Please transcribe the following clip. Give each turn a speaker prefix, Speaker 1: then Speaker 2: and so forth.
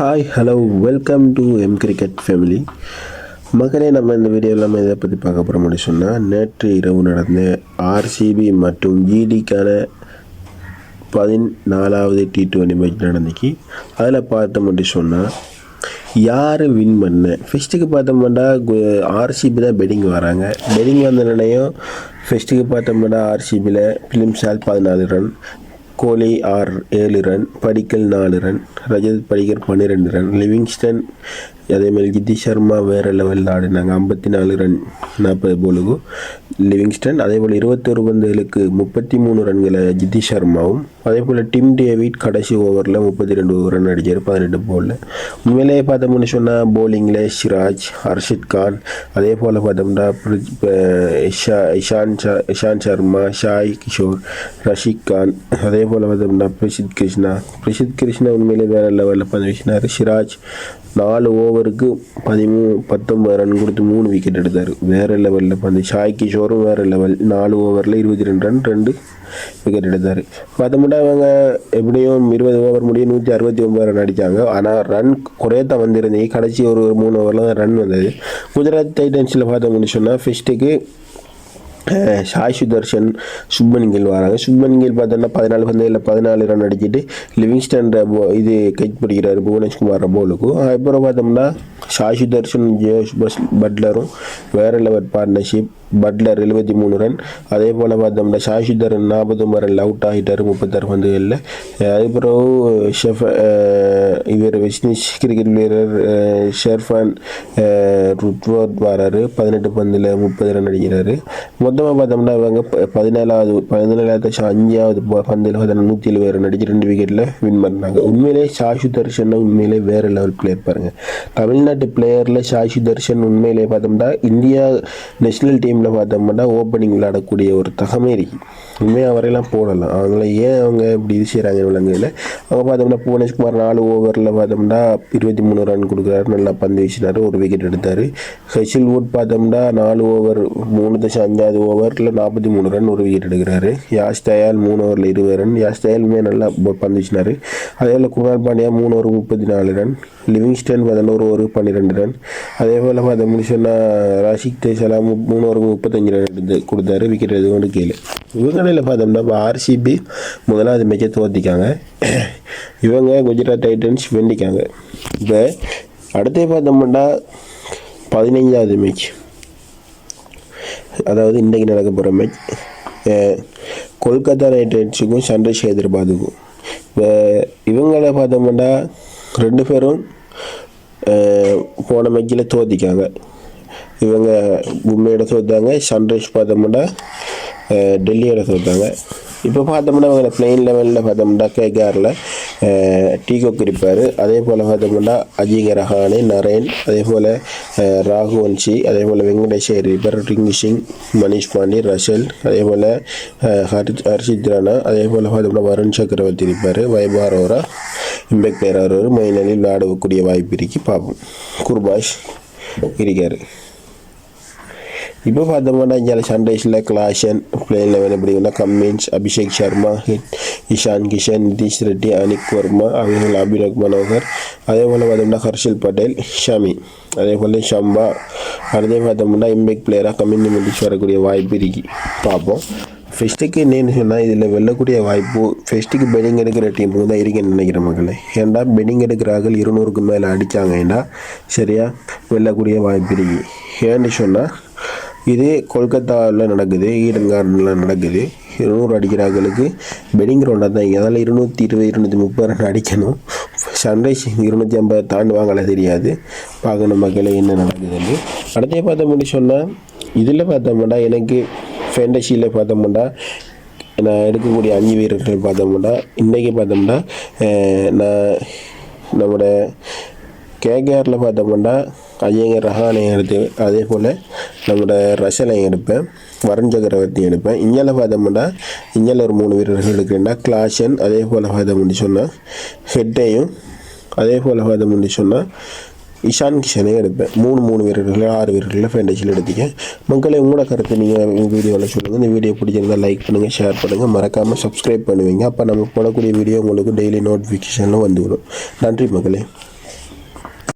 Speaker 1: Hi hello welcome to M cricket family. மக்களே, நம்ம இந்த வீடியோவில் நம்ம இதை பற்றி பார்க்க போகிற முடியும் சொன்னால், நேற்று இரவு நடந்த ஆர்சிபி மற்றும் ஜிடிக்கான 14வது T20 மேட்ச் நடந்துச்சு. அதில் பார்த்த மட்டும் சொன்னால் யார் வின் பண்ண ஃபஸ்ட்டுக்கு பார்த்தோம்னா ஆர்சிபி தான் பெட்டிங் வராங்க. பெட்டிங் வந்த நிலையம் ஃபஸ்ட்டுக்கு பார்த்தோம்னா ஆர்சிபியில் Phil Salt 14 run, Kohli 7 run, Padikkal 4 run, Rajat Patidar 12 run, Livingstone அதேமாதிரி ஜித்தி சர்மா வேறு லெவலில் ஆடினாங்க. 54 ரன் 40 போலுக்கு லிவிங்ஸ்டன். அதேபோல் 21 பந்துகளுக்கு 33 ரன்களை ஜித்தி சர்மாவும், அதேபோல் டிம் டேவிட் கடைசி ஓவரில் 32 ரன் அடித்தார் 18 போலில். உண்மையிலேயே பார்த்தோம்னு சொன்னால் போலிங்கில் சிராஜ், ஹர்ஷித் கான், அதே போல் பார்த்தோம்னா இஷாந்த் சர்மா, ஷாய் கிஷோர், ரஷித் கான், அதே போல் பார்த்தோம்னா பிரசித் கிருஷ்ணா உண்மையிலே வேறு லெவலில் பந்து வீசினார். சிராஜ் 4 ஓவருக்கு 19 ரன் கொடுத்து 3 விக்கெட் எடுத்தார். வேறு லெவலில் பந்து. ஷாய் கிஷோரும் வேறு லெவல், 4 ஓவரில் 22 ரன் 2 விக்கெட் எடுத்தார். பார்த்தோம்னா அவங்க எப்படியும் 20 ஓவர் முடிய 169 ரன் அடித்தாங்க. ஆனால் ரன் குறையத்தான் வந்திருந்தீங்க. கடைசி ஒரு 3 ஓவரில் தான் ரன் வந்தது. குஜராத் டைட்டன்ஸில் பார்த்தோம்னு சொன்னால் ஃபஸ்ட்டுக்கு சாய் சுதர்ஷன், சுப்மன் கில் வராங்க. சுப்மன் கில் பார்த்தோன்னா 14 பந்துகளில் 14 ரன் அடிச்சுட்டு லிவிங்ஸ்டன் இது கேட்ச் பிடிக்கிறாரு புவனேஷ்குமார் போலுக்கு. அப்புறம் பார்த்தோம்னா சாய் சுதர்ஷன் ஜோஷ் பட்லரும் வேறு லெவல் பார்ட்னர்ஷிப். பட்லர் 73 ரன், அதே போல் பார்த்தோம்னா சாய் சுதர்ஷன் 49 ரன் அவுட் ஆகிட்டார் 36 பந்துகளில். அதுக்கப்புறம் இவர் வெஸ்ட் இண்டீஸ் கிரிக்கெட் வீரர் ஷெர்ஃபான் ருட்வர்ட் வராரு. 18 பந்தில் 30 ரன் அடிக்கிறாரு. மொத்தமாக பார்த்தோம்னா இவங்க 17வது 5வது பந்தில் 170 ரன் அடிச்சு 2 விக்கெட்டில் வின் பண்ணாங்க. உண்மையிலே சாய் சுதர்ஷன் உண்மையிலே வேறு லெவல் பிளேயர் பாருங்கள். தமிழ்நாட்டு பிளேயரில் சாய் சுதர்ஷன் உண்மையிலே பார்த்தோம்னா இந்தியா நேஷனல் டீமில் பார்த்தோம்னா ஓப்பனிங் விளையாடக்கூடிய ஒரு தகமேரி. உண்மையாக வரையெல்லாம் போடலாம். அவங்கள ஏன் அவங்க இப்படி இது செய்கிறாங்க விலங்குகளில். அவங்க பார்த்தோம்னா புவனேஷ்குமார் 4 ஓவரில் பார்த்தோம்னா 23 ரன் கொடுக்குறாரு. நல்லா பந்து வீசினார், 1 விக்கெட் எடுத்தார். ஹெசில்வுட் பார்த்தோம்னா 4 ஓவர் 3.5வது ஓவரில் 43 ரன் 1 விக்கெட் எடுக்கிறாரு. யாஷ் தயால் 3 ஓவரில் 20 ரன். யாஷ் தயாலுமே நல்லா பந்து வீசினார். அதே போல் Krunal Pandya 3 over 34 run. Livingstone 11 over 12 run. அதே போல் பார்த்தோம்னு சொன்னால் ராஷிக் தேசலாம் 3 ஓவர் 35 ரன் எடுத்து கொடுத்தாரு. விக்கெட் எதுவும் கேளு. இவங்களில் பார்த்தோம்னா இப்போ ஆர்சிபி முதலாவது மேட்சை தோற்றிக்காங்க. இவங்க குஜராத் டைட்டன்ஸ் வெண்டிக்காங்க. இப்போ அடுத்து பார்த்தோம்னா 15வது மேட்ச், அதாவது இன்றைக்கு நடக்க போகிற மேட்ச் கொல்கத்தா நைட் ரைடர்ஸுக்கும் சன்ரைஸ் ஹைதராபாத்துக்கும். இப்போ இவங்களை பார்த்தோம்னா 2 பேரும் போன மேட்சில் தோற்றிக்காங்க. இவங்க மும்பையோட தோற்றாங்க. சன்ரைஸ் பார்த்தோம்னா டெல்லியோட தோற்றாங்க. இப்போ பார்த்தோம்னா இவங்க பிளெயின் லெவலில் பார்த்தோம்னா கேகேஆரில் டீகோக் இருப்பார். அதே போல் பார்த்தோம்னா அஜிங்க ரஹானே, நரேன், அதே போல் ராகுவன்ஷி, அதே போல் வெங்கடேஷ் இருப்பார், ரிங்கு சிங், மனிஷ் பாண்டி, ரஷல், அதே போல் ஹர்ஷித் ராணா, அதே போல் பார்த்தோம்னா வருண் சக்கரவர்த்தி இருப்பார், வைபவ் அரோரா, இம்பேக்ட் பிளேயர் ஒரு மைனலில் விளையாடக்கூடிய வாய்ப்பு இருக்கு. பார்ப்போம். குர்பாஷ் இருக்கார். இப்போ பார்த்தோம்னா இங்கே சன்ரைஸில் கிளாஷன் பிளேயர் லெவல் எப்படின்னா கம்மின்ஸ், அபிஷேக் சர்மா, இஷான் கிஷன், நிதிஷ் ரெட்டி, அனிக் வர்மா, அவர்கள் அபினவ் மனோகர், அதே போல் பார்த்தோம்னா ஹர்ஷல் பட்டேல், ஷமி, அதே போல் ஷம்பா, அதே பார்த்தோம்னா இம்பேக்ட் பிளேயராக கம்யூனிட்டி வரக்கூடிய வாய்ப்பு இருக்கு. பார்ப்போம். ஃபஸ்ட்டுக்கு என்னென்னு சொன்னால் இதில் வெல்லக்கூடிய வாய்ப்பு ஃபஸ்ட்டுக்கு பெட்டிங் எடுக்கிற டீமுக்கு தான் இருக்குன்னு நினைக்கிறேன் மக்களே. ஏன்டா பெட்டிங் எடுக்கிறார்கள் 200க்கு மேலே அடித்தாங்கன்னா சரியா வெல்லக்கூடிய வாய்ப்பு இருக்கு. ஏன்னு சொன்னால் இது கொல்கத்தாவில் நடக்குது, ஈடன் கார்டனில் நடக்குது. 200 அடிக்கிறார்களுக்கு பெட்டிங் கிரவுண்டாக தான் இங்கே. அதனால் 220 230 ரன் அடிக்கணும். சன்ரைஸ் 250 தாண்டுவாங்களே தெரியாது. பார்க்கணும் மக்களே என்ன நடக்குதுன்னு. அடுத்தே பார்த்தோம்னு சொன்னால் இதில் பார்த்தோம்னா எனக்கு ஃபேண்டசியில் பார்த்தோம்னா நான் எடுக்கக்கூடிய 5 வீரர்கள் பார்த்தோம்னா இன்றைக்கி பார்த்தோம்னா நான் நம்மளோட கேகேஆரில் பார்த்தோம்னா அஜிங்க ரஹானை எடுத்து, அதே போல் நம்மளோட ரஷலை எடுப்பேன், வருண் சக்கரவர்த்தி எடுப்பேன். இந்தியாவில் பார்த்தோம்னா இந்தியாவில் ஒரு 3 வீரர்கள் எடுக்கிறேன்னா கிளாஷன், அதே போல் பார்த்தோம்னு சொன்னால் ஹெட்டையும், அதே போல் பார்த்தோம்னு சொன்னால் இஷான் கிஷனையும் எடுப்பேன். 3 வீரர்கள் 6 வீரர்களில் ஃபேண்டசியில் எடுத்துக்க. மக்களை உங்களோட கருத்து நீங்கள் வீடியோவில் சொல்லுங்கள். இந்த வீடியோ பிடிச்சிருந்தால் லைக் பண்ணுங்கள், ஷேர் பண்ணுங்கள், மறக்காமல் சப்ஸ்கிரைப் பண்ணுவீங்க. அப்போ நம்ம போடக்கூடிய வீடியோ உங்களுக்கு டெய்லி நோட்டிஃபிகேஷனில் வந்துவிடும். நன்றி மக்களே.